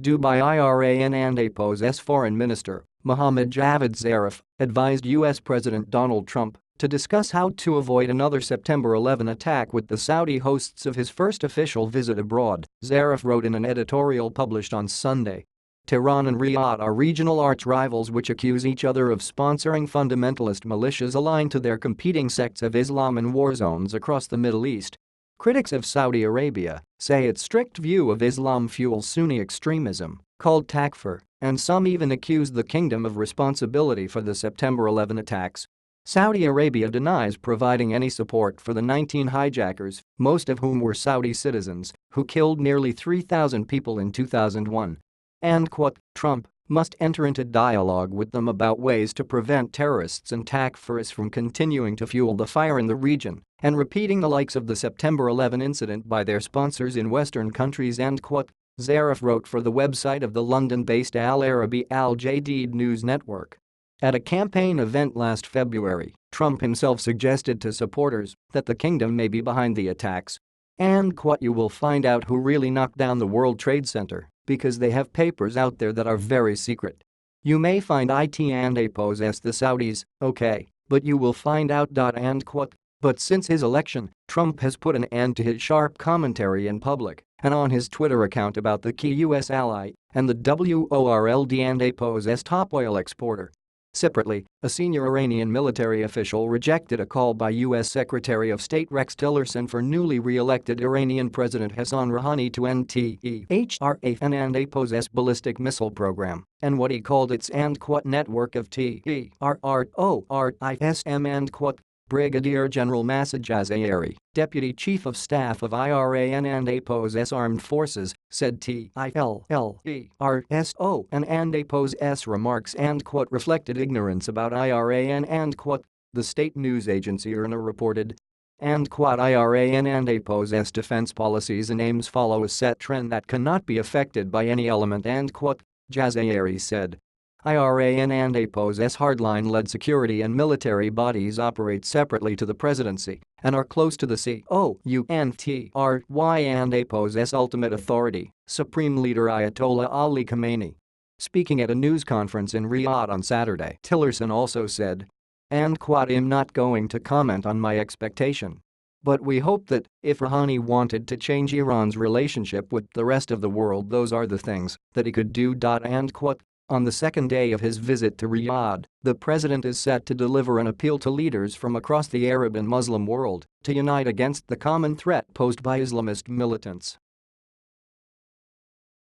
Dubai Iran and APO's Foreign Minister, Mohammed Javad Zarif, advised U.S. President Donald Trump to discuss how to avoid another September 11 attack with the Saudi hosts of his first official visit abroad, Zarif wrote in an editorial published on Sunday. Tehran and Riyadh are regional arch-rivals which accuse each other of sponsoring fundamentalist militias aligned to their competing sects of Islam in war zones across the Middle East. Critics of Saudi Arabia say its strict view of Islam fuels Sunni extremism, called takfir, and some even accuse the kingdom of responsibility for the September 11 attacks. Saudi Arabia denies providing any support for the 19 hijackers, most of whom were Saudi citizens, who killed nearly 3,000 people in 2001. And Trump must enter into dialogue with them about ways to prevent terrorists and takfirs from continuing to fuel the fire in the region and repeating the likes of the September 11 incident by their sponsors in Western countries. Zarif wrote for the website of the London-based Al Arabi Al Jadid news network. At a campaign event last February, Trump himself suggested to supporters that the kingdom may be behind the attacks. And you will find out who really knocked down the World Trade Center, because they have papers out there that are very secret. You may find it and APO's the Saudis, okay, but you will find out. But since his election, Trump has put an end to his sharp commentary in public and on his Twitter account about the key U.S. ally and the world and APO's top oil exporter. Separately, a senior Iranian military official rejected a call by U.S. Secretary of State Rex Tillerson for newly re-elected Iranian President Hassan Rouhani to end Tehran and APO's ballistic missile program and what he called its network of terrorism and Brigadier General Masoud Jazayeri, Deputy Chief of Staff of Iran and APO's armed forces, said TILERSO and APO's remarks reflected ignorance about Iran and the state news agency IRNA reported. Iran and APO's defense policies and aims follow a set trend that cannot be affected by any element Jazayeri said. Iran and APO's hardline-led security and military bodies operate separately to the presidency and are close to the COUNTRY and APO's ultimate authority, Supreme Leader Ayatollah Ali Khamenei. Speaking at a news conference in Riyadh on Saturday, Tillerson also said, I'm not going to comment on my expectation. But we hope that, if Rouhani wanted to change Iran's relationship with the rest of the world, those are the things that he could do. On the second day of his visit to Riyadh, the president is set to deliver an appeal to leaders from across the Arab and Muslim world to unite against the common threat posed by Islamist militants.